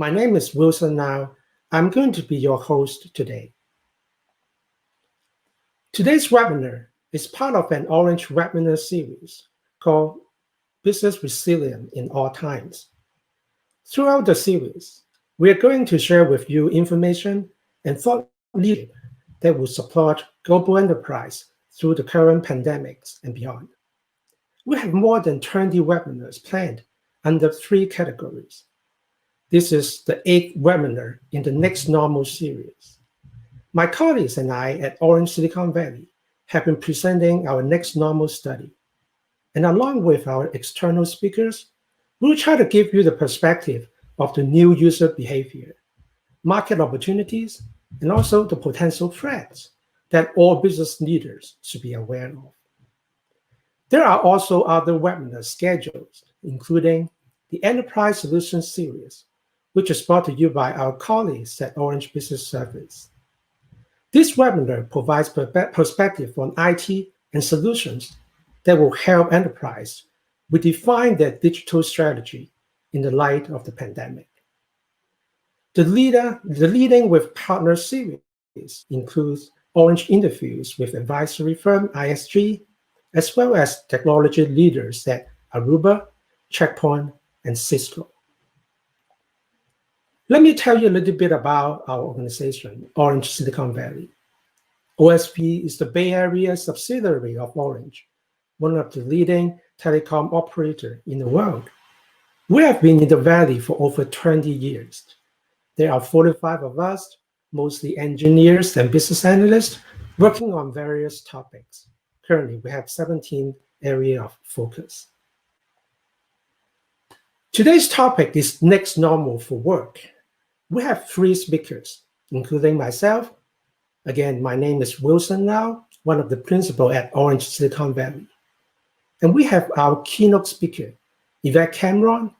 My name is Wilson Now. I'm going to be your host today. Today's webinar is part of an Orange webinar series called Business Resilient in All Times. Throughout the series, we are going to share with you information and thought leadership that will support global enterprise through the current pandemics and beyond. We have more than 20 webinars planned under 3 categories. This is the 8th webinar in the Next Normal series. My colleagues and I at Orange Silicon Valley have been presenting our Next Normal study. And along with our external speakers, we'll try to give you the perspective of the new user behavior, market opportunities, and also the potential threats that all business leaders should be aware of. There are also other webinars scheduled, including the Enterprise Solutions series, which is brought to you by our colleagues at Orange Business Service. This webinar provides perspective on IT and solutions that will help enterprise redefine their digital strategy in the light of the pandemic. The Leading with Partners series includes Orange interviews with advisory firm ISG, as well as technology leaders at Aruba, Checkpoint, and Cisco. Let me tell you a little bit about our organization, Orange Silicon Valley. OSV is the Bay Area subsidiary of Orange, one of the leading telecom operators in the world. We have been in the Valley for over 20 years. There are 45 of us, mostly engineers and business analysts, working on various topics. Currently, we have 17 areas of focus. Today's topic is Next Normal for Work. We have 3 speakers, including myself. Again, my name is Wilson Now, one of the principals at Orange Silicon Valley. And we have our keynote speaker, Yvette Cameron.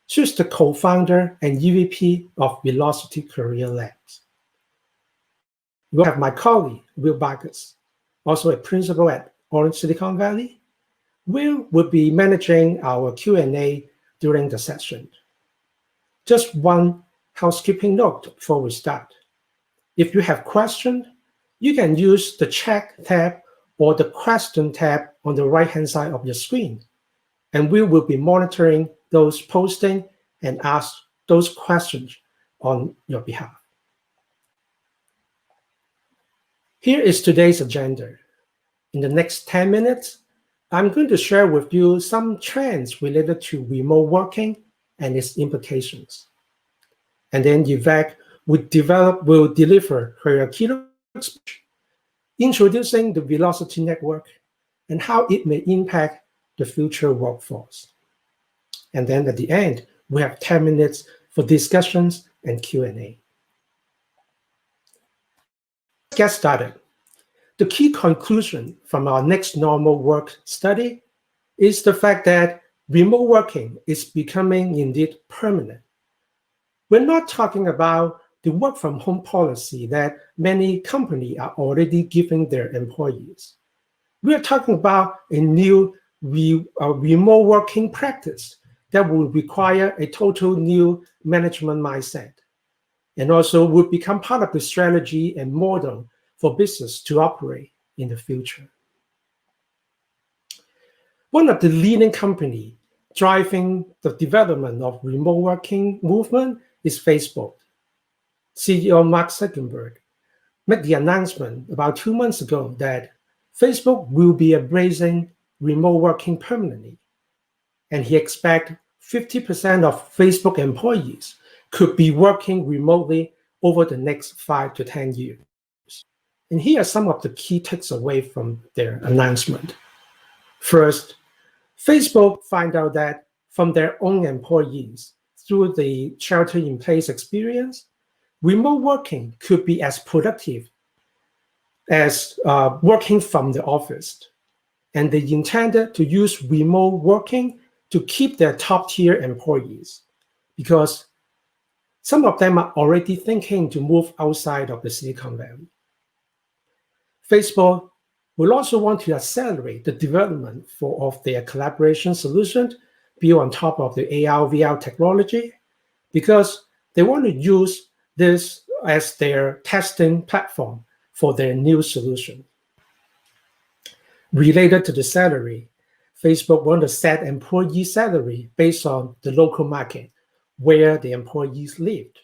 She's the co-founder and EVP of Velocity Career Labs. We have my colleague, Will Vargas, also a principal at Orange Silicon Valley. Will be managing our Q&A during the session. Just one housekeeping note before we start. If you have questions, you can use the chat tab or the question tab on the right-hand side of your screen, and we will be monitoring those posting and ask those questions on your behalf. Here is today's agenda. In the next 10 minutes, I'm going to share with you some trends related to remote working and its implications. And then Yvette will deliver her keynote speech, introducing the Velocity Network and how it may impact the future workforce. And then at the end, we have 10 minutes for discussions and Q&A. Let's get started. The key conclusion from our Next Normal Work study is the fact that remote working is becoming indeed permanent. We're not talking about the work from home policy that many companies are already giving their employees. We are talking about a new remote working practice that will require a total new management mindset, and also will become part of the strategy and model for business to operate in the future. One of the leading companies driving the development of remote working movement is Facebook. CEO Mark Zuckerberg made the announcement about 2 months ago that Facebook will be embracing remote working permanently, and he expects 50% of Facebook employees could be working remotely over the next 5 to 10 years. And here are some of the key takeaways from their announcement. First, Facebook found out that from their own employees, through the shelter-in-place experience, remote working could be as productive as working from the office. And they intended to use remote working to keep their top-tier employees, because some of them are already thinking to move outside of the Silicon Valley. Facebook will also want to accelerate the development of their collaboration solution built on top of the AR/VR technology, because They want to use this as their testing platform for their new solution. Related to the salary, Facebook want to set employee salary based on the local market where the employees lived.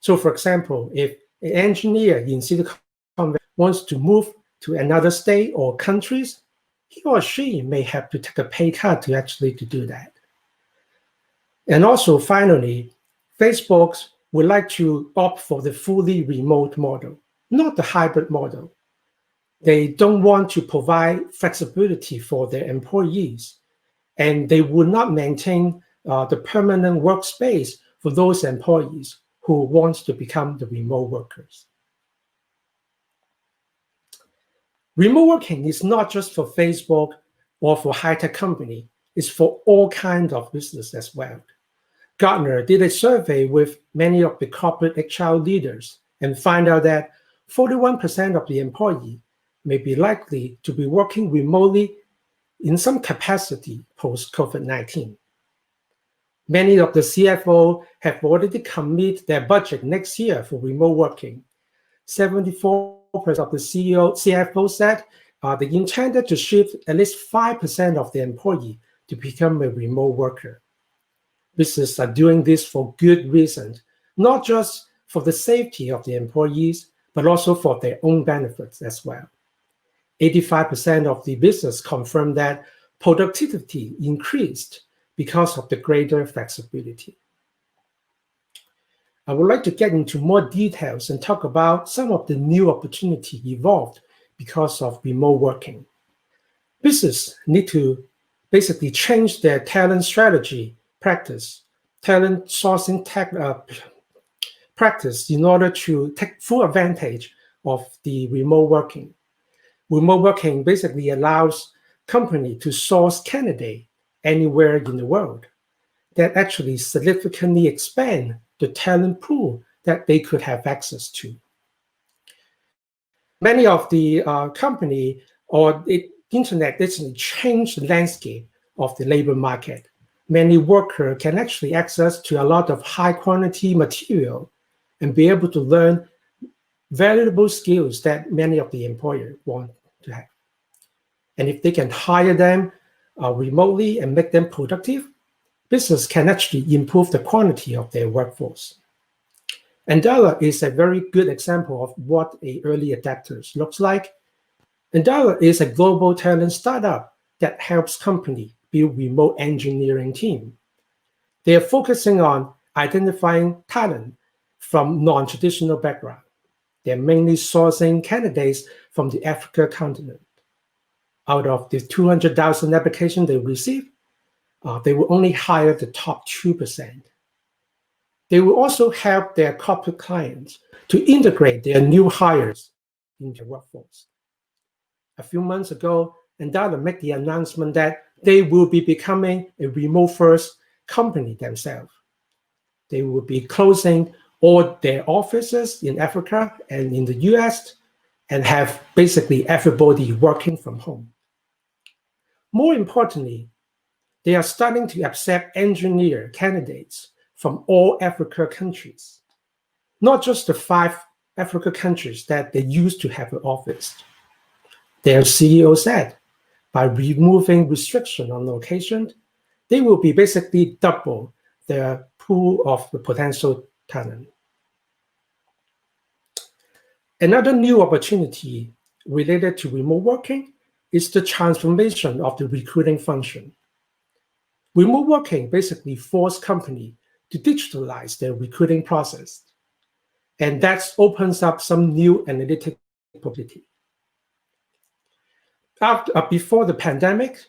So for example, if an engineer in Silicon Valley wants to move to another state or countries, he or she may have to take a pay cut to do that. And also finally, Facebook would like to opt for the fully remote model, not the hybrid model. They don't want to provide flexibility for their employees, and they will not maintain the permanent workspace for those employees who want to become the remote workers. Remote working is not just for Facebook or for high-tech company, it's for all kinds of business as well. Gartner did a survey with many of the corporate HR leaders and find out that 41% of the employee may be likely to be working remotely in some capacity post-COVID-19. Many of the CFO have already committed their budget next year for remote working. 74% of the CFO said they intended to shift at least 5% of the employee to become a remote worker. Businesses are doing this for good reasons, not just for the safety of the employees, but also for their own benefits as well. 85% of the business confirmed that productivity increased because of the greater flexibility. I would like to get into more details and talk about some of the new opportunity evolved because of remote working. Businesses need to basically change their talent strategy practice, talent sourcing practice in order to take full advantage of the remote working. Remote working basically allows companies to source candidates anywhere in the world. That actually significantly expand the talent pool that they could have access to. Many of the company or the internet basically changed the landscape of the labor market. Many workers can actually access to a lot of high quality material and be able to learn valuable skills that many of the employers want to have. And if they can hire them remotely and make them productive, business can actually improve the quality of their workforce. Andela is a very good example of what an early adapters looks like. Andela is a global talent startup that helps companies build remote engineering team. They are focusing on identifying talent from non-traditional background. They're mainly sourcing candidates from the Africa continent. Out of the 200,000 applications they receive, they will only hire the top 2%. They will also help their corporate clients to integrate their new hires into the workforce. A few months ago, Andela made the announcement that they will be becoming a remote-first company themselves. They will be closing all their offices in Africa and in the US and have basically everybody working from home. More importantly, they are starting to accept engineer candidates from all Africa countries, not just the 5 Africa countries that they used to have an office. Their CEO said, by removing restriction on location, they will be basically double their pool of the potential talent. Another new opportunity related to remote working is the transformation of the recruiting function. Remote working basically forced companies to digitalize their recruiting process, and that opens up some new analytic possibility. Before the pandemic,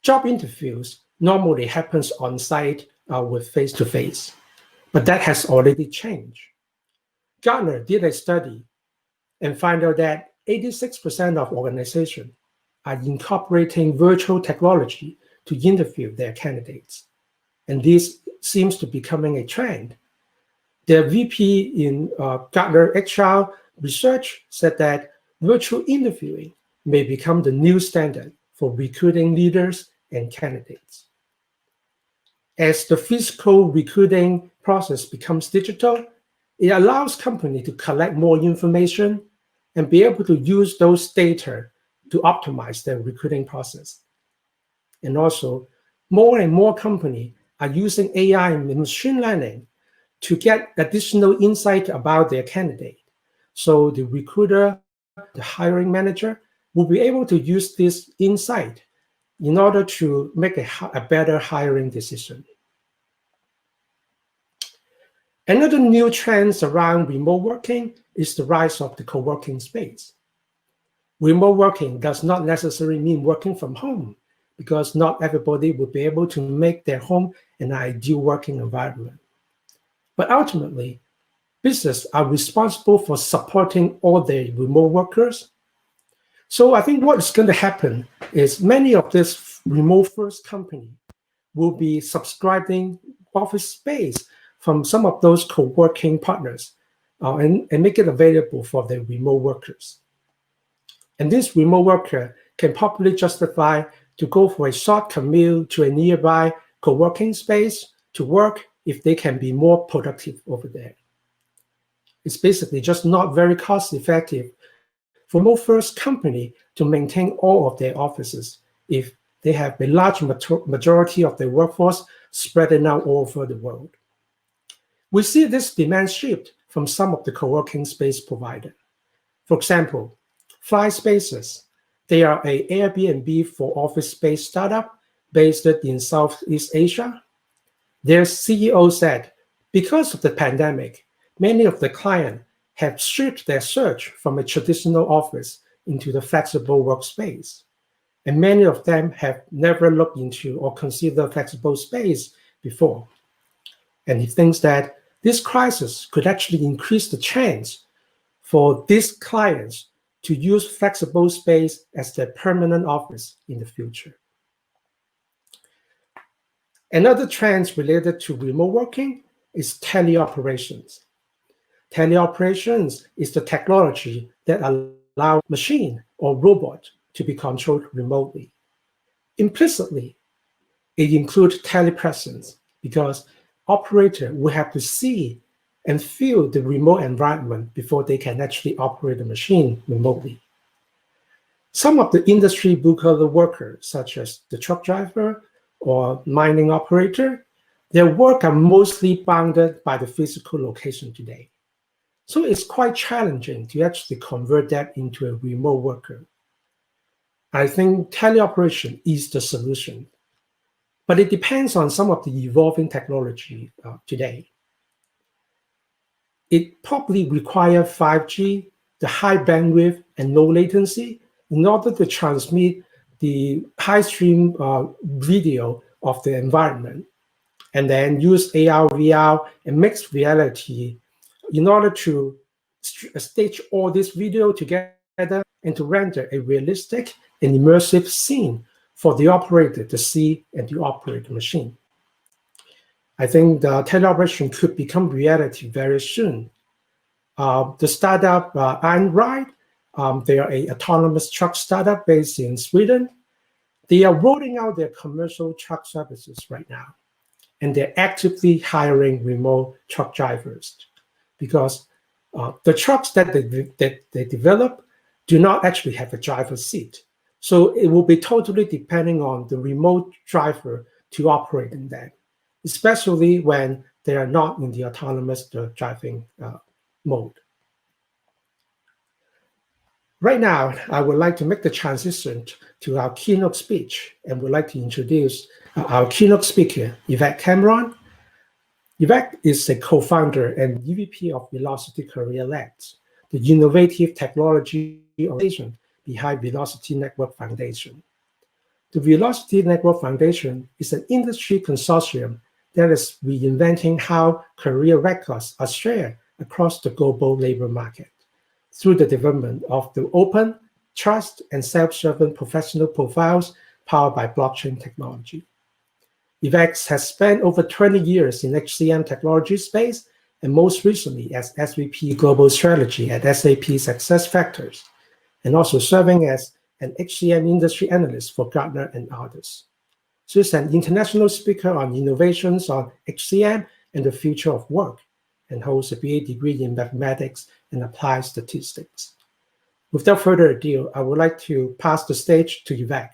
job interviews normally happens on site with face-to-face, but that has already changed. Gartner did a study and found out that 86% of organizations are incorporating virtual technology to interview their candidates. And this seems to be becoming a trend. The VP in Gartner HR research said that virtual interviewing may become the new standard for recruiting leaders and candidates. As the physical recruiting process becomes digital, It allows companies to collect more information and be able to use those data to optimize their recruiting process. And also, more and more companies are using AI and machine learning to get additional insight about their candidate. So the recruiter, the hiring manager, will be able to use this insight in order to make a better hiring decision. Another new trend around remote working is the rise of the co-working space. Remote working does not necessarily mean working from home, because not everybody will be able to make their home an ideal working environment. But ultimately, businesses are responsible for supporting all the remote workers. So I think what's going to happen is many of these remote-first companies will be subscribing office space from some of those co-working partners and make it available for the remote workers. And this remote worker can probably justify to go for a short commute to a nearby co-working space to work if they can be more productive over there. It's basically just not very cost-effective for most first company to maintain all of their offices if they have a large majority of their workforce spreading out all over the world. We see this demand shift from some of the co-working space providers. For example, Fly Spaces. They are an Airbnb for office space startup based in Southeast Asia. Their CEO said, because of the pandemic, many of the clients have shifted their search from a traditional office into the flexible workspace. And many of them have never looked into or considered flexible space before. And he thinks that this crisis could actually increase the chance for these clients to use flexible space as their permanent office in the future. Another trend related to remote working is teleoperations. Teleoperations is the technology that allows machine or robot to be controlled remotely. Implicitly, it includes telepresence because operator will have to see and feel the remote environment before they can actually operate the machine remotely. Some of the industry blue-collar workers, such as the truck driver or mining operator, their work are mostly bounded by the physical location today. So it's quite challenging to actually convert that into a remote worker. I think teleoperation is the solution, but it depends on some of the evolving technology today. It probably requires 5G, the high bandwidth and low latency in order to transmit the high stream video of the environment, and then use AR, VR, and mixed reality in order to stage all this video together and to render a realistic and immersive scene for the operator to see and to operate the machine. I think the teleoperation could become reality very soon. The startup Untitled, they are an autonomous truck startup based in Sweden. They are rolling out their commercial truck services right now, and they're actively hiring remote truck drivers because the trucks that they develop do not actually have a driver's seat. So it will be totally depending on the remote driver to operate in them, especially when they are not in the autonomous driving mode. Right now, I would like to make the transition to our keynote speech and would like to introduce our keynote speaker, Yvette Cameron. Yvette is a co-founder and EVP of Velocity Career Labs, the innovative technology organization behind Velocity Network Foundation. The Velocity Network Foundation is an industry consortium that is reinventing how career records are shared across the global labor market through the development of the open, trust, and self-serving professional profiles powered by blockchain technology. Yvette has spent over 20 years in HCM technology space and most recently as SVP Global Strategy at SAP SuccessFactors, and also serving as an HCM industry analyst for Gartner and others. She's an international speaker on innovations on HCM and the future of work, and holds a BA degree in mathematics and applied statistics. Without further ado, I would like to pass the stage to Yvette.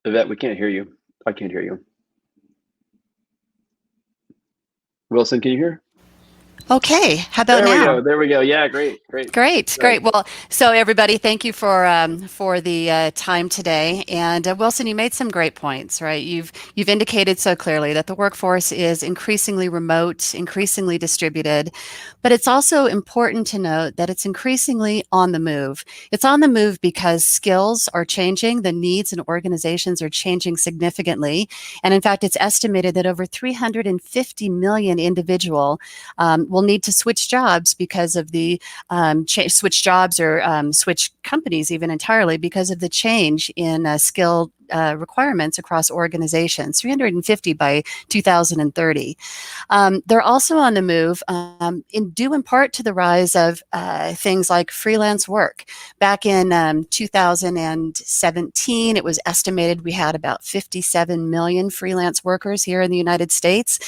Yvette, we can't hear you. I can't hear you. Wilson, can you hear? Okay, how about now? There we go. Yeah, great. Great. Well, so everybody, thank you for the time today. And Wilson, you made some great points, right? You've indicated so clearly that the workforce is increasingly remote, increasingly distributed, but it's also important to note that it's increasingly on the move. It's on the move because skills are changing, the needs in organizations are changing significantly, and in fact, it's estimated that over 350 million individuals will need to switch jobs because of the switch jobs or switch companies even entirely because of the change in skill requirements across organizations, 350 by 2030. They're also on the move due in part to the rise of things like freelance work. Back in 2017, it was estimated we had about 57 million freelance workers here in the United States.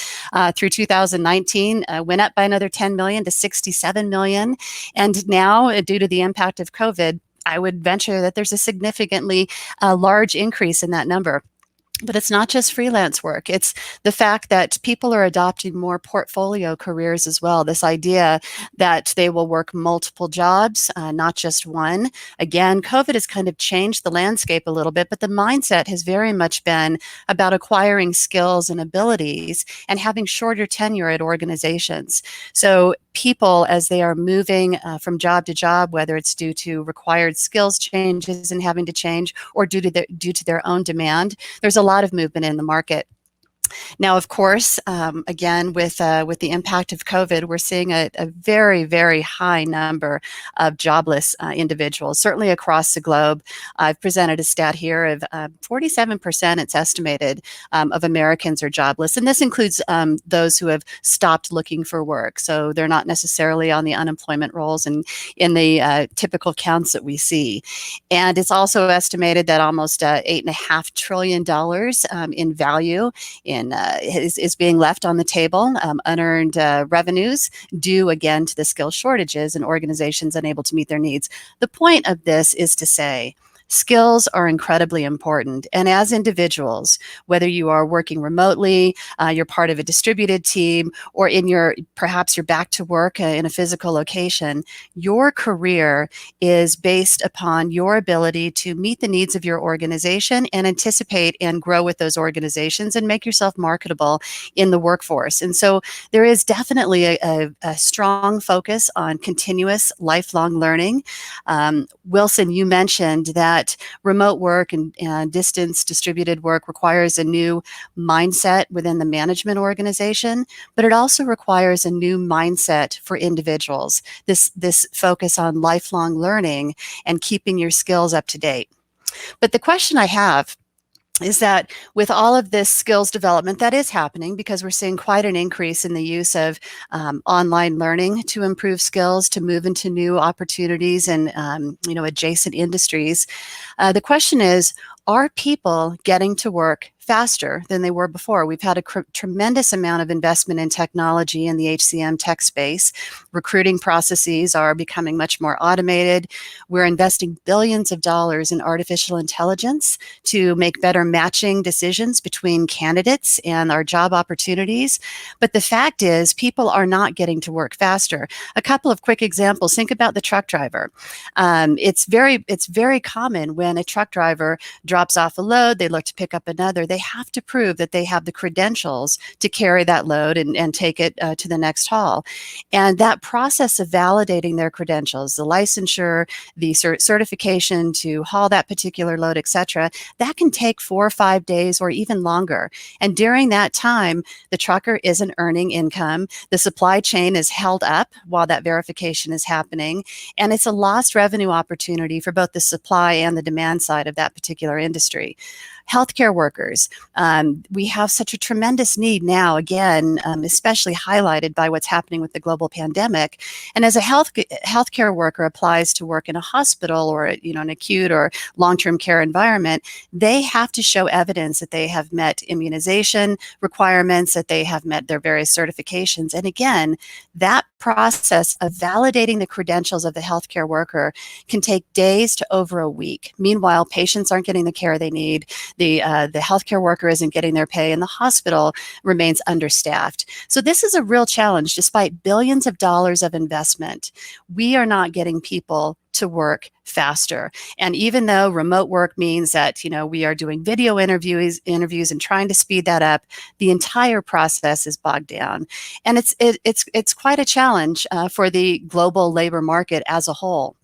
Through 2019, went up by another 10 million to 67 million. And now, due to the impact of COVID, I would venture that there's a significantly large increase in that number. But it's not just freelance work. It's the fact that people are adopting more portfolio careers as well. This idea that they will work multiple jobs, not just one. Again, COVID has kind of changed the landscape a little bit, but the mindset has very much been about acquiring skills and abilities and having shorter tenure at organizations. So people, as they are moving from job to job, whether it's due to required skills changes and having to change or due to their own demand, there's a lot of movement in the market. Now, of course, again, with the impact of COVID, we're seeing a very, very high number of jobless individuals, certainly across the globe. I've presented a stat here of 47%, it's estimated, of Americans are jobless. And this includes those who have stopped looking for work. So they're not necessarily on the unemployment rolls and in the typical counts that we see. And it's also estimated that almost $8.5 trillion in value is being left on the table, unearned revenues due again to the skill shortages and organizations unable to meet their needs. The point of this is to say, skills are incredibly important. And as individuals, whether you are working remotely, you're part of a distributed team, or perhaps you're back to work in a physical location, your career is based upon your ability to meet the needs of your organization and anticipate and grow with those organizations and make yourself marketable in the workforce. And so there is definitely a strong focus on continuous lifelong learning. Wilson, you mentioned that remote work and distance distributed work requires a new mindset within the management organization, but it also requires a new mindset for individuals. This focus on lifelong learning and keeping your skills up to date. But the question I have is that with all of this skills development that is happening, because we're seeing quite an increase in the use of online learning to improve skills, to move into new opportunities and adjacent industries, the question is, are people getting to work faster than they were before? We've had a tremendous amount of investment in technology in the HCM tech space. Recruiting processes are becoming much more automated. We're investing billions of dollars in artificial intelligence to make better matching decisions between candidates and our job opportunities. But the fact is, people are not getting to work faster. A couple of quick examples. Think about the truck driver. It's very common when a truck driver drops off a load, they look to pick up another, they have to prove that they have the credentials to carry that load and take it to the next haul. And that process of validating their credentials, the licensure, the certification to haul that particular load, etc., that can take 4 or 5 days or even longer. And during that time, the trucker isn't earning income. The supply chain is held up while that verification is happening. And it's a lost revenue opportunity for both the supply and the demand side of that particular industry. Healthcare workers, workers. We have such a tremendous need now, again, especially highlighted by what's happening with the global pandemic. And as a healthcare worker applies to work in a hospital or an acute or long-term care environment, they have to show evidence that they have met immunization requirements, that they have met their various certifications. And again, that process of validating the credentials of the healthcare worker can take days to over a week. Meanwhile, patients aren't getting the care they need. The healthcare worker isn't getting their pay, and the hospital remains understaffed. So this is a real challenge. Despite billions of dollars of investment, we are not getting people to work faster. And even though remote work means that we are doing video interviews and trying to speed that up, the entire process is bogged down. And it's quite a challenge for the global labor market as a whole.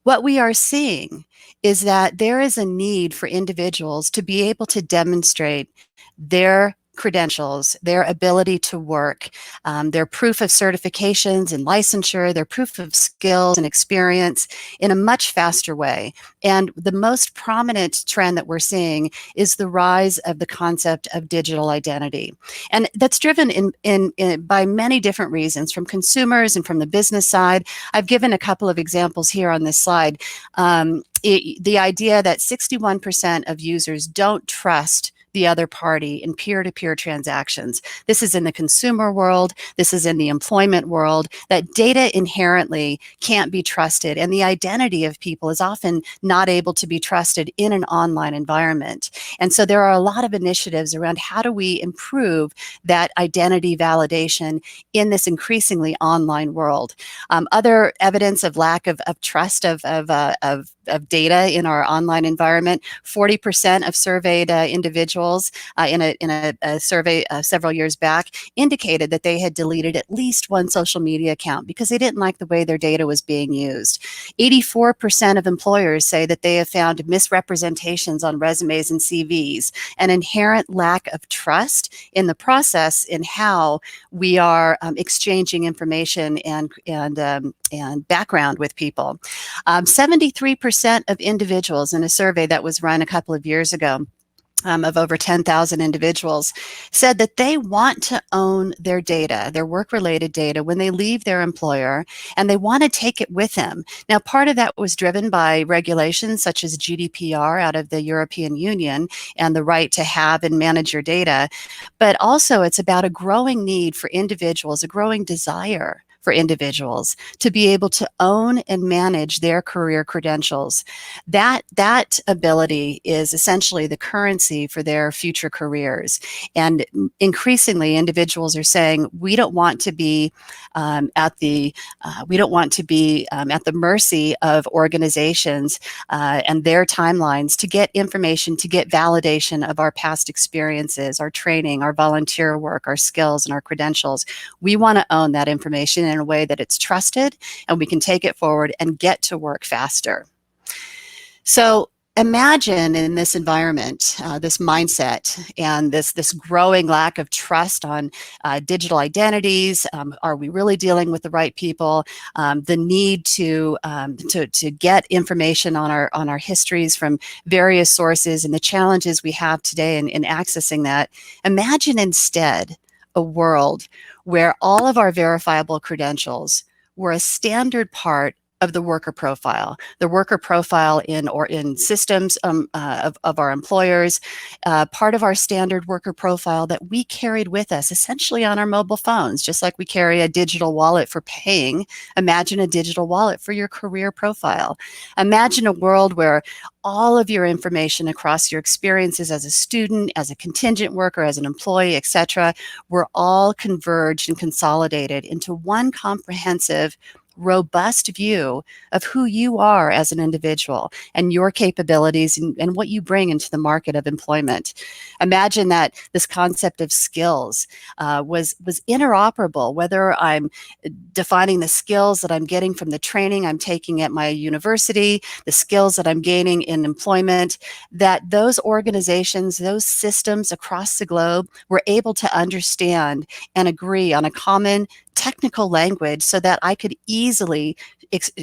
What we are seeing is that there is a need for individuals to be able to demonstrate their credentials, their ability to work, their proof of certifications and licensure, their proof of skills and experience in a much faster way. And the most prominent trend that we're seeing is the rise of the concept of digital identity. And that's driven by many different reasons, from consumers and from the business side. I've given a couple of examples here on this slide. The idea that 61% of users don't trust the other party in peer-to-peer transactions. This is in the consumer world. This is in the employment world. That data inherently can't be trusted, and the identity of people is often not able to be trusted in an online environment. And so there are a lot of initiatives around how do we improve that identity validation in this increasingly online world. Other evidence of lack of trust of data in our online environment: 40% of surveyed individuals in a survey several years back indicated that they had deleted at least one social media account because they didn't like the way their data was being used. 84% of employers say that they have found misrepresentations on resumes and CVs, an inherent lack of trust in the process in how we are exchanging information and background with people. 73% of individuals in a survey that was run a couple of years ago of over 10,000 individuals said that they want to own their data, their work-related data, when they leave their employer, and they want to take it with them. Now, part of that was driven by regulations such as GDPR out of the European Union and the right to have and manage your data, but also it's about a growing need for individuals, a growing desire for individuals to be able to own and manage their career credentials. That ability is essentially the currency for their future careers. And increasingly, individuals are saying, we don't want to be at the mercy of organizations and their timelines to get information, to get validation of our past experiences, our training, our volunteer work, our skills, and our credentials. We want to own that information in a way that it's trusted, and we can take it forward and get to work faster. So imagine in this environment, this mindset, and this growing lack of trust on digital identities. Are we really dealing with the right people? The need to get information on our histories from various sources, and the challenges we have today in accessing that. Imagine instead a world where all of our verifiable credentials were a standard part of the worker profile in systems of our employers, part of our standard worker profile that we carried with us essentially on our mobile phones. Just like we carry a digital wallet for paying, imagine a digital wallet for your career profile. Imagine a world where all of your information across your experiences as a student, as a contingent worker, as an employee, etc., were all converged and consolidated into one comprehensive, robust view of who you are as an individual and your capabilities and what you bring into the market of employment. Imagine that this concept of skills was interoperable, whether I'm defining the skills that I'm getting from the training I'm taking at my university, the skills that I'm gaining in employment, that those organizations, those systems across the globe were able to understand and agree on a common technical language so that I could easily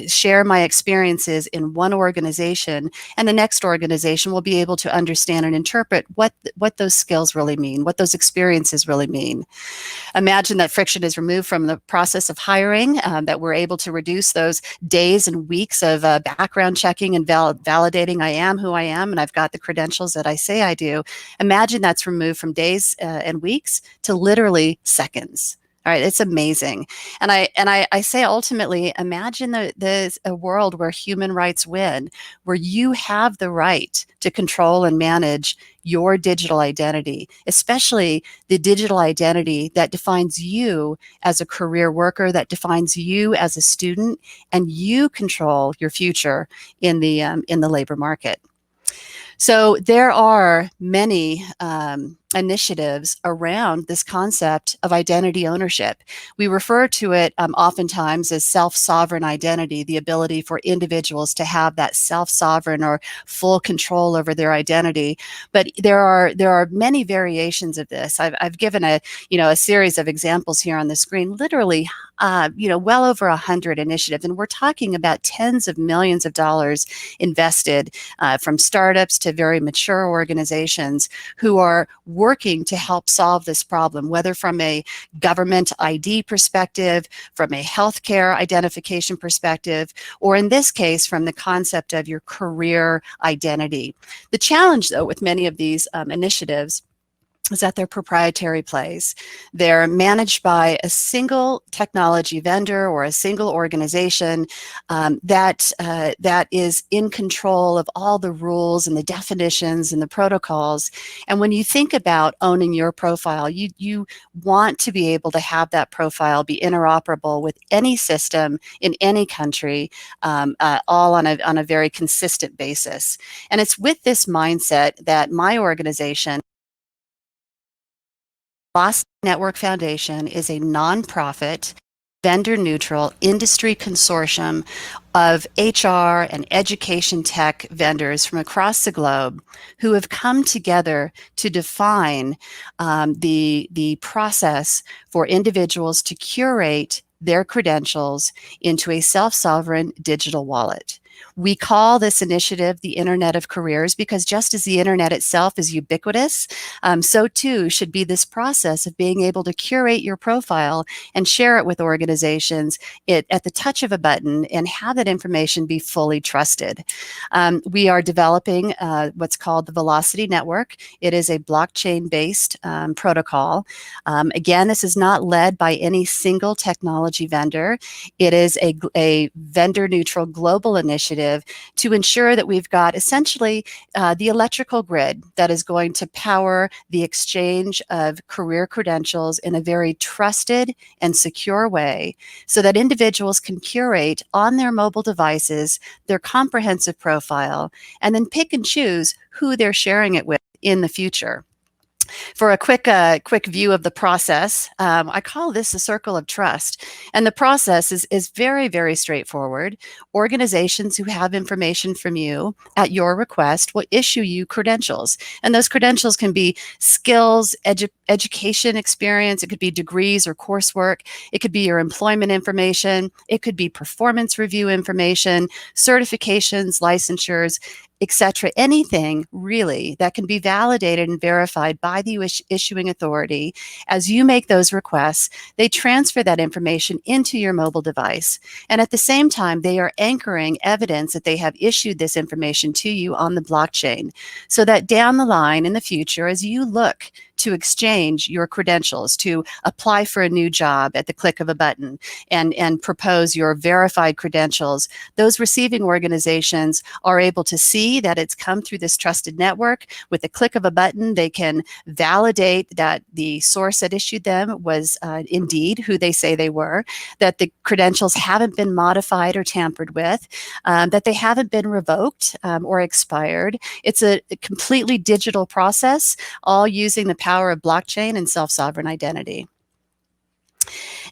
share my experiences in one organization, and the next organization will be able to understand and interpret what those skills really mean, what those experiences really mean. Imagine that friction is removed from the process of hiring, that we're able to reduce those days and weeks of background checking and validating I am who I am and I've got the credentials that I say I do. Imagine that's removed from days and weeks to literally seconds. All right, it's amazing. And I say ultimately, imagine a world where human rights win, where you have the right to control and manage your digital identity, especially the digital identity that defines you as a career worker, that defines you as a student, and you control your future in the labor market. So there are many initiatives around this concept of identity ownership. We refer to it oftentimes as self-sovereign identity, the ability for individuals to have that self-sovereign or full control over their identity. But there are many variations of this. I've given a series of examples here on the screen, literally well over 100 initiatives, and we're talking about tens of millions of dollars invested from startups to very mature organizations who are working to help solve this problem, whether from a government ID perspective, from a healthcare identification perspective, or in this case, from the concept of your career identity. The challenge, though, with many of these initiatives is that they're proprietary plays. They're managed by a single technology vendor or a single organization that is in control of all the rules and the definitions and the protocols. And when you think about owning your profile, you want to be able to have that profile be interoperable with any system in any country, all on a very consistent basis. And it's with this mindset that my organization, Velocity Network Foundation, is a nonprofit, vendor-neutral industry consortium of HR and education tech vendors from across the globe who have come together to define the process for individuals to curate their credentials into a self-sovereign digital wallet. We call this initiative the Internet of Careers because just as the Internet itself is ubiquitous, so too should be this process of being able to curate your profile and share it with organizations at the touch of a button and have that information be fully trusted. We are developing what's called the Velocity Network. It is a blockchain-based protocol. Again, this is not led by any single technology vendor. It is a vendor-neutral global initiative to ensure that we've got essentially the electrical grid that is going to power the exchange of career credentials in a very trusted and secure way so that individuals can curate on their mobile devices their comprehensive profile and then pick and choose who they're sharing it with in the future. For a quick view of the process, I call this a circle of trust. And the process is very, very straightforward. Organizations who have information from you at your request will issue you credentials. And those credentials can be skills, education experience. It could be degrees or coursework. It could be your employment information. It could be performance review information, certifications, licensures, etc. Anything really that can be validated and verified by the issuing authority. As you make those requests, they transfer that information into your mobile device. And at the same time, they are anchoring evidence that they have issued this information to you on the blockchain so that down the line in the future, as you look to exchange your credentials, to apply for a new job at the click of a button and propose your verified credentials, those receiving organizations are able to see that it's come through this trusted network. With the click of a button, they can validate that the source that issued them was indeed who they say they were, that the credentials haven't been modified or tampered with, that they haven't been revoked or expired. It's a completely digital process, all using the power of blockchain and self-sovereign identity.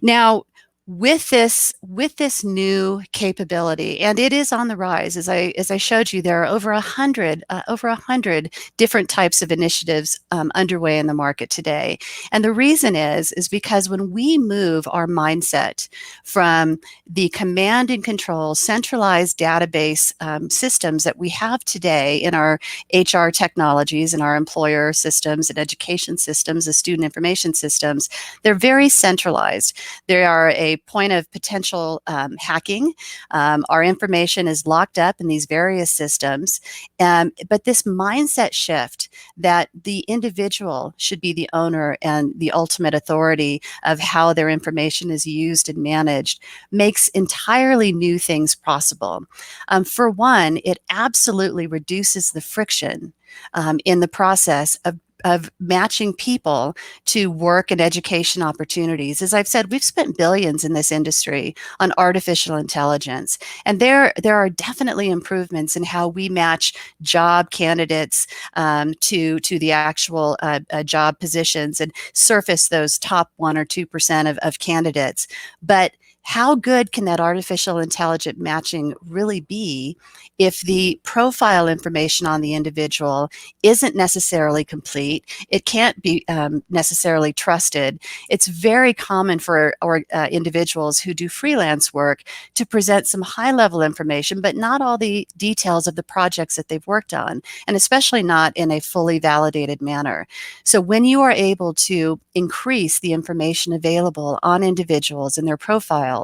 Now, with this new capability, and it is on the rise. As I showed you, there are over 100 different types of initiatives underway in the market today. And the reason is because when we move our mindset from the command and control centralized database systems that we have today in our HR technologies and our employer systems and education systems, the student information systems, they're very centralized. They are a point of potential hacking. Our information is locked up in these various systems. But this mindset shift that the individual should be the owner and the ultimate authority of how their information is used and managed makes entirely new things possible. For one, it absolutely reduces the friction in the process of matching people to work and education opportunities. As I've said, we've spent billions in this industry on artificial intelligence, and there are definitely improvements in how we match job candidates to the actual job positions and surface those top 1 or 2% of candidates. But how good can that artificial intelligent matching really be if the profile information on the individual isn't necessarily complete? It can't be necessarily trusted. It's very common for individuals who do freelance work to present some high-level information, but not all the details of the projects that they've worked on, and especially not in a fully validated manner. So when you are able to increase the information available on individuals and their profiles,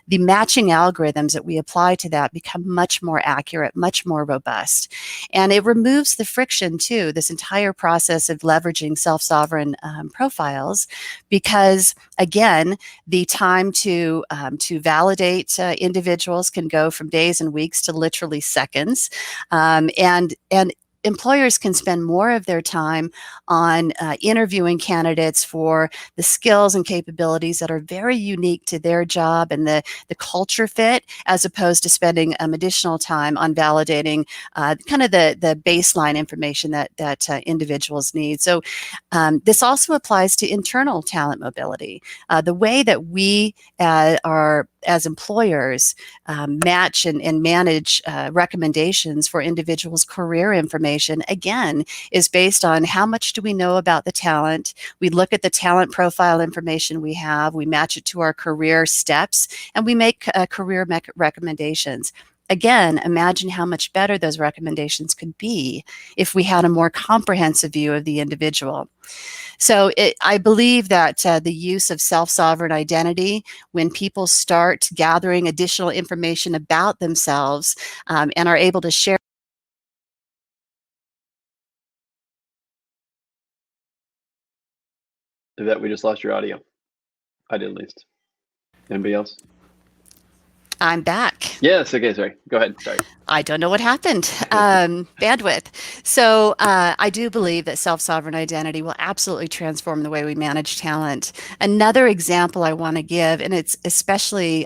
the matching algorithms that we apply to that become much more accurate, much more robust. And it removes the friction too, this entire process of leveraging self-sovereign profiles, because again, the time to validate individuals can go from days and weeks to literally seconds. And employers can spend more of their time on interviewing candidates for the skills and capabilities that are very unique to their job and the culture fit, as opposed to spending additional time on validating kind of the baseline information that individuals need. So this also applies to internal talent mobility. The way that we are, as employers, match and manage recommendations for individuals' career information, again, is based on how much do we know about the talent. We look at the talent profile information we have, we match it to our career steps, and we make career recommendations. Again, imagine how much better those recommendations could be if we had a more comprehensive view of the individual. So I believe that the use of self-sovereign identity, when people start gathering additional information about themselves and are able to share. Yvette, we just lost your audio. I did, at least. Anybody else? I'm back. Yes. Okay. Sorry. Go ahead. Sorry. I don't know what happened. Bandwidth. So I do believe that self-sovereign identity will absolutely transform the way we manage talent. Another example I want to give, and it's especially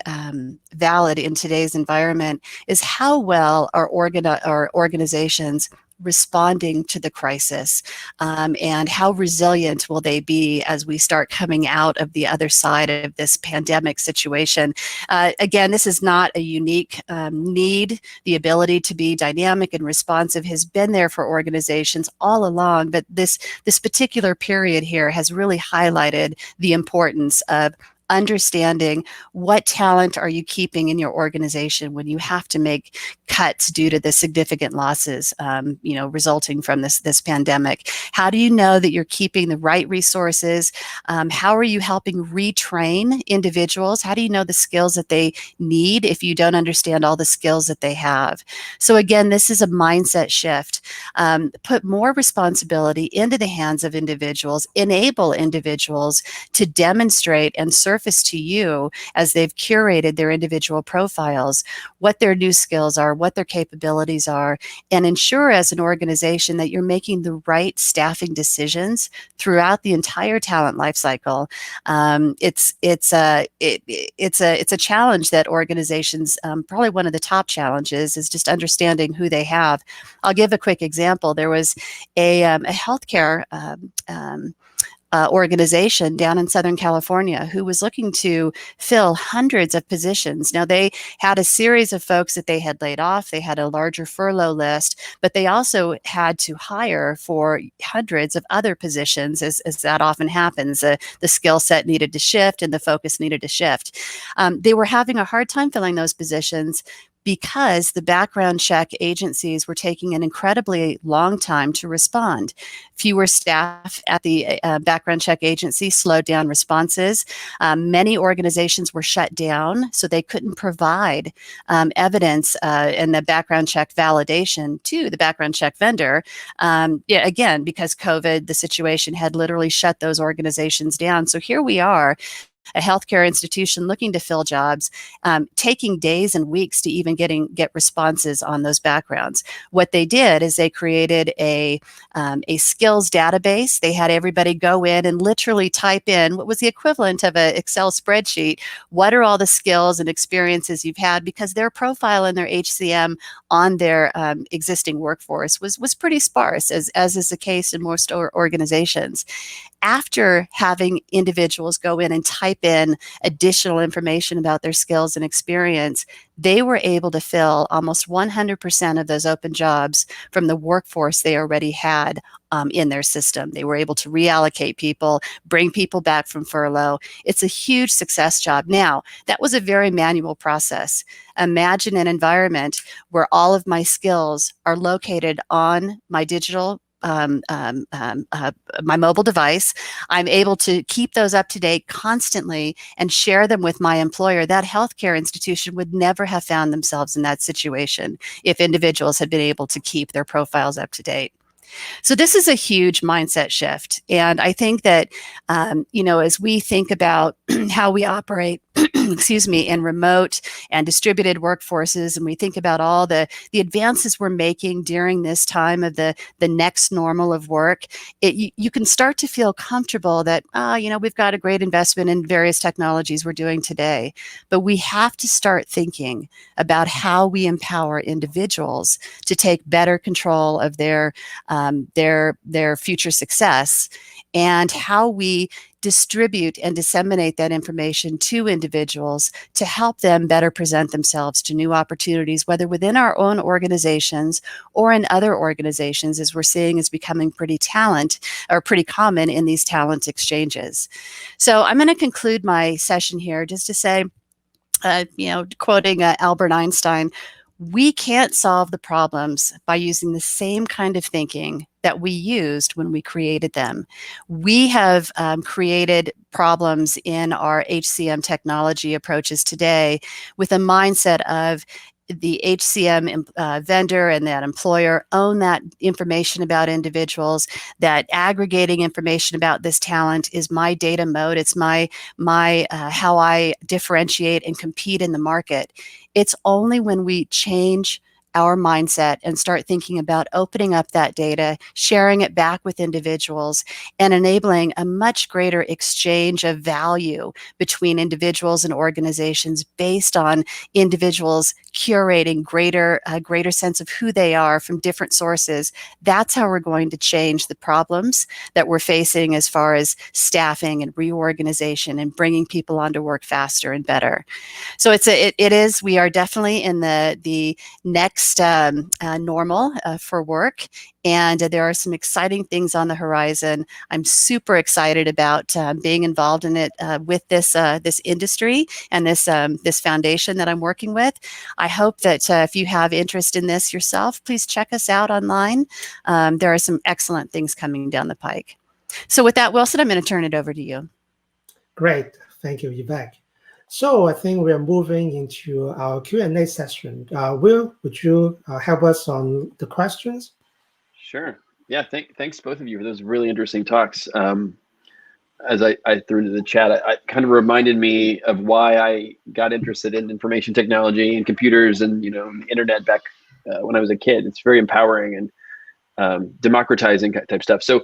valid in today's environment, is how well our organizations responding to the crisis, and how resilient will they be as we start coming out of the other side of this pandemic situation. Again, this is not a unique need. The ability to be dynamic and responsive has been there for organizations all along, but this particular period here has really highlighted the importance of understanding what talent are you keeping in your organization when you have to make cuts due to the significant losses, resulting from this pandemic. How do you know that you're keeping the right resources? How are you helping retrain individuals? How do you know the skills that they need if you don't understand all the skills that they have? So again, this is a mindset shift. Put more responsibility into the hands of individuals, enable individuals to demonstrate and surface to you as they've curated their individual profiles what their new skills are, what their capabilities are, and ensure as an organization that you're making the right staffing decisions throughout the entire talent lifecycle. It's a challenge that organizations, probably one of the top challenges, is just understanding who they have. I'll give a quick example. There was a healthcare organization down in Southern California who was looking to fill hundreds of positions. Now, they had a series of folks that they had laid off. They had a larger furlough list, but they also had to hire for hundreds of other positions, as that often happens. The skill set needed to shift and the focus needed to shift. They were having a hard time filling those positions because the background check agencies were taking an incredibly long time to respond. Fewer staff at the background check agency slowed down responses. Many organizations were shut down, so they couldn't provide evidence and the background check validation to the background check vendor. Again, because COVID, the situation had literally shut those organizations down. So here we are, a healthcare institution looking to fill jobs, taking days and weeks to even get responses on those backgrounds. What they did is they created a skills database. They had everybody go in and literally type in what was the equivalent of an Excel spreadsheet. What are all the skills and experiences you've had? Because their profile in their HCM on their existing workforce was pretty sparse, as is the case in most organizations. After having individuals go in and type in additional information about their skills and experience, they were able to fill almost 100% of those open jobs from the workforce they already had in their system. They were able to reallocate people, bring people back from furlough. It's a huge success job. Now, that was a very manual process. Imagine an environment where all of my skills are located on my digital my mobile device. I'm able to keep those up to date constantly and share them with my employer. That healthcare institution would never have found themselves in that situation if individuals had been able to keep their profiles up to date. So this is a huge mindset shift. And I think that, as we think about how we operate, excuse me, in remote and distributed workforces, and we think about all the advances we're making during this time of the next normal of work, you can start to feel comfortable that, we've got a great investment in various technologies we're doing today. But we have to start thinking about how we empower individuals to take better control of their future success, and how we distribute and disseminate that information to individuals to help them better present themselves to new opportunities, whether within our own organizations or in other organizations, as we're seeing is becoming pretty common in these talent exchanges. So I'm going to conclude my session here just to say, quoting Albert Einstein, we can't solve the problems by using the same kind of thinking that we used when we created them. We have created problems in our HCM technology approaches today with a mindset of the HCM vendor and that employer own that information about individuals, that aggregating information about this talent is my data mode. It's my how I differentiate and compete in the market. It's only when we change our mindset and start thinking about opening up that data, sharing it back with individuals, and enabling a much greater exchange of value between individuals and organizations based on individuals curating a greater sense of who they are from different sources. That's how we're going to change the problems that we're facing as far as staffing and reorganization and bringing people onto work faster and better. So we are definitely in the next normal for work, and there are some exciting things on the horizon. I'm super excited about being involved in it with this industry and this foundation that I'm working with. I hope that if you have interest in this yourself, please check us out online. There are some excellent things coming down the pike. So with that, Wilson, I'm going to turn it over to you. Great. Thank you, Yvette. So I think we are moving into our Q&A session. Will, would you help us on the questions? Sure. Yeah, thanks both of you for those really interesting talks. As I threw into the chat, it kind of reminded me of why I got interested in information technology and computers and the internet back when I was a kid. It's very empowering and democratizing type stuff. So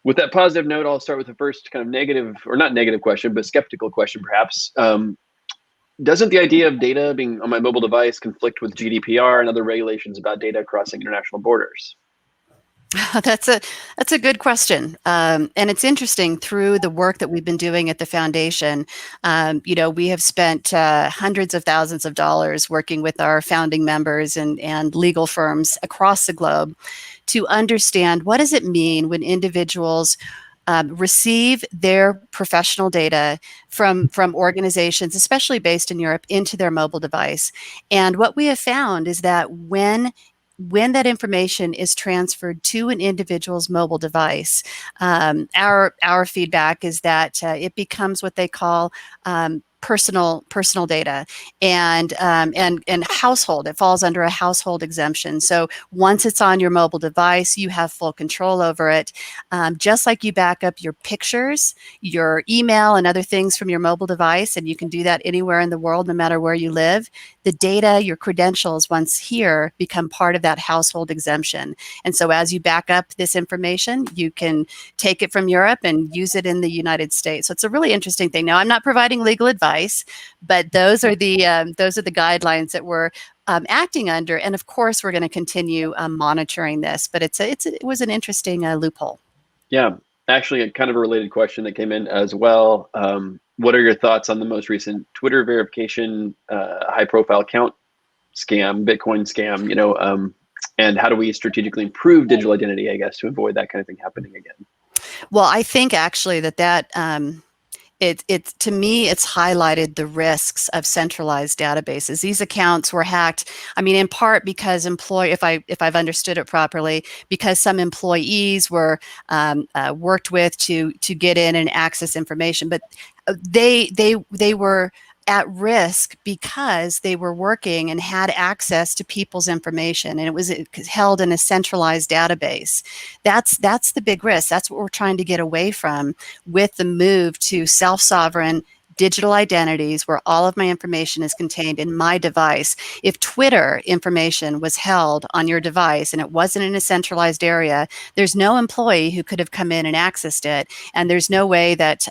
with that positive note, I'll start with the first kind of negative, or not negative question, but skeptical question perhaps. Doesn't the idea of data being on my mobile device conflict with GDPR and other regulations about data crossing international borders? That's a good question, and it's interesting. Through the work that we've been doing at the foundation, we have spent hundreds of thousands of dollars working with our founding members and legal firms across the globe to understand what does it mean when individuals receive their professional data from organizations, especially based in Europe, into their mobile device. And what we have found is that when that information is transferred to an individual's mobile device, our feedback is that it becomes what they call personal data, and household. It falls under a household exemption. So once it's on your mobile device, you have full control over it. Just like you back up your pictures, your email, and other things from your mobile device, and you can do that anywhere in the world, no matter where you live. The data, your credentials, once here, become part of that household exemption. And so as you back up this information, you can take it from Europe and use it in the United States. So it's a really interesting thing. Now, I'm not providing legal advice, but those are the guidelines that we're acting under. And of course, we're going to continue monitoring this. But it was an interesting loophole. Yeah, actually, a kind of a related question that came in as well. What are your thoughts on the most recent Twitter verification high-profile account scam, Bitcoin scam? And how do we strategically improve digital identity, I guess, to avoid that kind of thing happening again? Well, I think actually that to me, it's highlighted the risks of centralized databases. These accounts were hacked, I mean, in part because if I've understood it properly, because some employees were worked with to get in and access information, but they were at risk because they were working and had access to people's information, and it was held in a centralized database. That's the big risk. That's what we're trying to get away from with the move to self-sovereign digital identities, where all of my information is contained in my device. If Twitter information was held on your device and it wasn't in a centralized area, there's no employee who could have come in and accessed it. And there's no way that,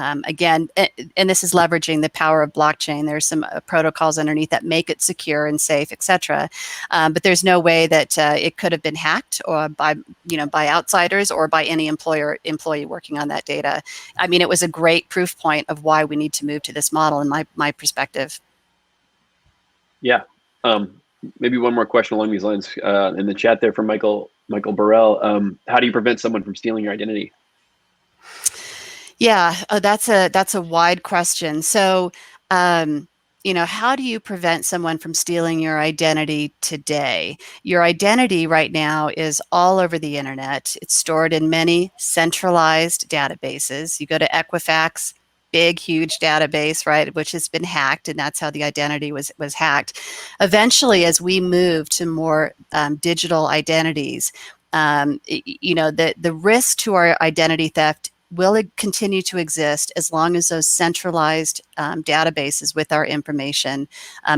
again, and this is leveraging the power of blockchain. There's some protocols underneath that make it secure and safe, etc. But there's no way that it could have been hacked or by outsiders or by any employee working on that data. I mean, it was a great proof point of why we need to move to this model, in my perspective. Yeah. Maybe one more question along these lines in the chat there from Michael Burrell. How do you prevent someone from stealing your identity? Yeah, that's a wide question. So, how do you prevent someone from stealing your identity today? Your identity right now is all over the internet. It's stored in many centralized databases. You go to Equifax, big, huge database, right, which has been hacked, and that's how the identity was hacked. Eventually, as we move to more digital identities, the risk to our identity theft will continue to exist as long as those centralized databases with our information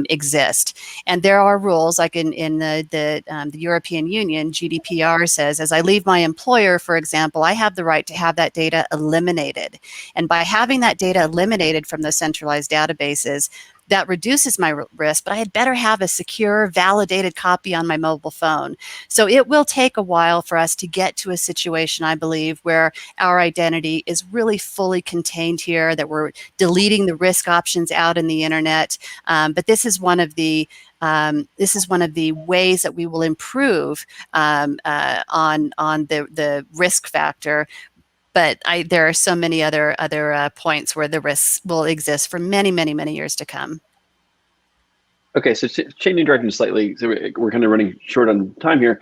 exist. And there are rules, like in the European Union, GDPR says, as I leave my employer, for example, I have the right to have that data eliminated. And by having that data eliminated from the centralized databases, that reduces my risk, but I had better have a secure, validated copy on my mobile phone. So it will take a while for us to get to a situation, I believe, where our identity is really fully contained here, that we're deleting the risk options out in the internet. But this is one of the ways that we will improve on the risk factor. But there are so many other points where the risks will exist for many, many, many years to come. Okay, so changing direction slightly, so we're kind of running short on time here.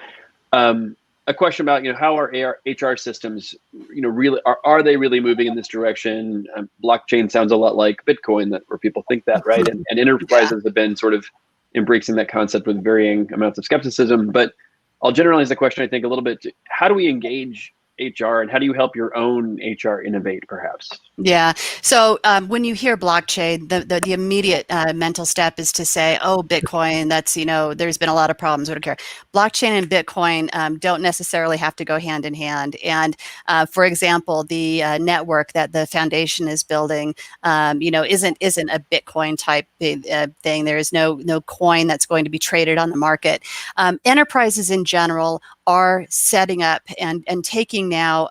A question about how are HR systems, really are they really moving in this direction? Blockchain sounds a lot like Bitcoin, where people think that, right? And enterprises have been sort of embracing that concept with varying amounts of skepticism. But I'll generalize the question, I think, a little bit. How do we engage HR, and how do you help your own HR innovate, perhaps? Yeah. So when you hear blockchain, the immediate mental step is to say, oh, Bitcoin, that's, there's been a lot of problems. We don't care. Blockchain and Bitcoin don't necessarily have to go hand in hand. And for example, the network that the foundation is building, isn't a Bitcoin type thing. There is no coin that's going to be traded on the market. Enterprises in general are setting up and taking now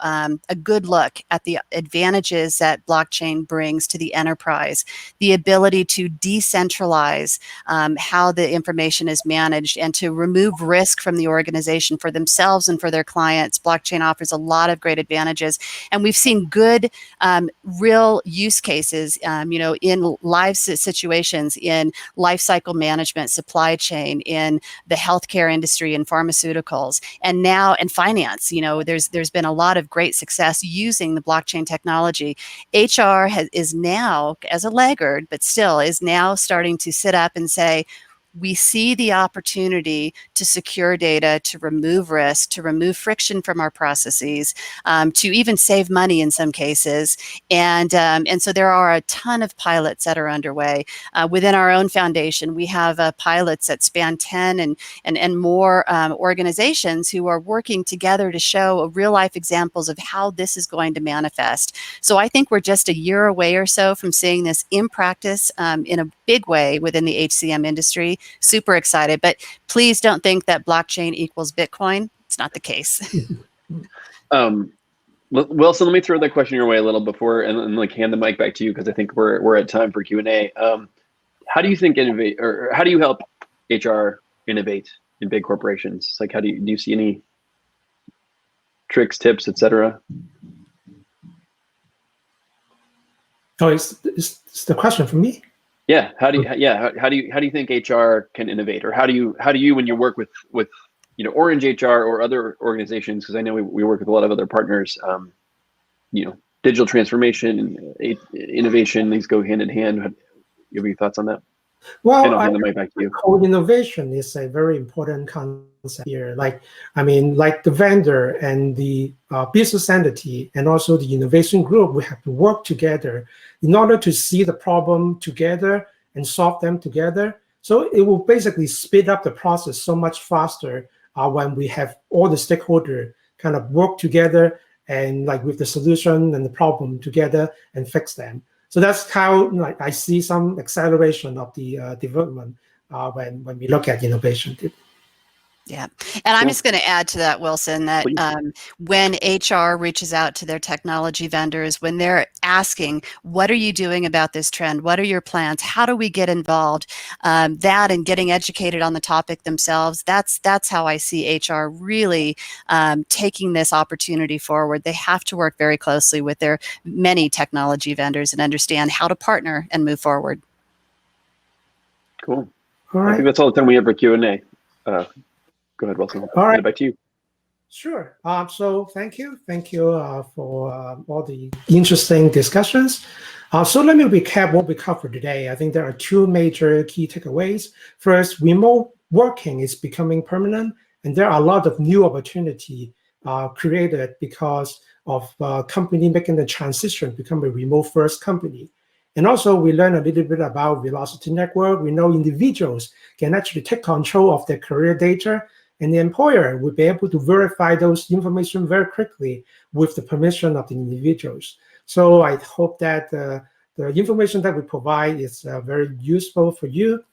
a good look at the advantages that blockchain brings to the enterprise, the ability to decentralize how the information is managed and to remove risk from the organization for themselves and for their clients. Blockchain offers a lot of great advantages, and we've seen good real use cases, in live situations, in life cycle management, supply chain, in the healthcare industry and pharmaceuticals, and now in finance. There's been a lot of great success using the blockchain technology. HR is now, as a laggard, but still is now starting to sit up and say, we see the opportunity to secure data, to remove risk, to remove friction from our processes, to even save money in some cases. And so there are a ton of pilots that are underway. Within our own foundation, we have pilots that span 10 and more organizations who are working together to show real life examples of how this is going to manifest. So I think we're just a year away or so from seeing this in practice in a big way within the HCM industry. Super excited, but please don't think that blockchain equals Bitcoin. It's not the case. Wilson, let me throw that question your way a little before and hand the mic back to you, because I think we're at time for Q&A. How do you think how do you help HR innovate in big corporations? Like, do you see any tricks, tips, etc.? Oh, it's the question for me? Yeah. How do you think HR can innovate, or how do you when you work with Orange HR or other organizations? Because I know we work with a lot of other partners. Digital transformation and innovation, these go hand in hand. You have any thoughts on that? Well, and I'll hand the mic back to you. Co-innovation is a very important concept here. Like the vendor and the business entity and also the innovation group, we have to work together in order to see the problem together and solve them together. So it will basically speed up the process so much faster when we have all the stakeholders kind of work together and with the solution and the problem together and fix them. So that's how I see some acceleration of the development when we look at innovation. Yeah. And I'm just going to add to that, Wilson, that when HR reaches out to their technology vendors, when they're asking, what are you doing about this trend? What are your plans? How do we get involved? That and getting educated on the topic themselves, that's how I see HR really taking this opportunity forward. They have to work very closely with their many technology vendors and understand how to partner and move forward. Cool. All right. I think that's all the time we have for Q&A. Go ahead, Wilson. All right. Hand it back to you. Sure. So thank you for all the interesting discussions. So let me recap what we covered today. I think there are two major key takeaways. First, remote working is becoming permanent, and there are a lot of new opportunity created because of company making the transition to become a remote-first company. And also, we learned a little bit about Velocity Network. We know individuals can actually take control of their career data, and the employer will be able to verify those information very quickly with the permission of the individuals. So I hope that the information that we provide is very useful for you.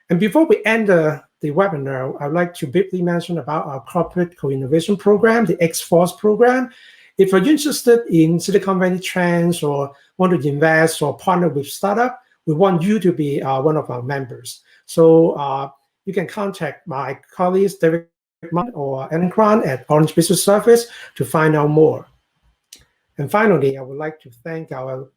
And before we end the webinar, I'd like to briefly mention about our corporate co-innovation program, the X-Force program. If you're interested in Silicon Valley trends or want to invest or partner with startup, we want you to be one of our members. So you can contact my colleagues, David or Ellen Kron at Orange Business Service to find out more. And finally, I would like to thank our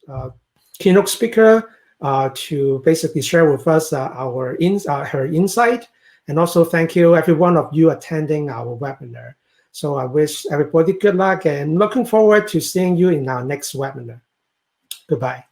keynote speaker to basically share with us her insight. And also thank you, every one of you attending our webinar. So I wish everybody good luck and looking forward to seeing you in our next webinar. Goodbye.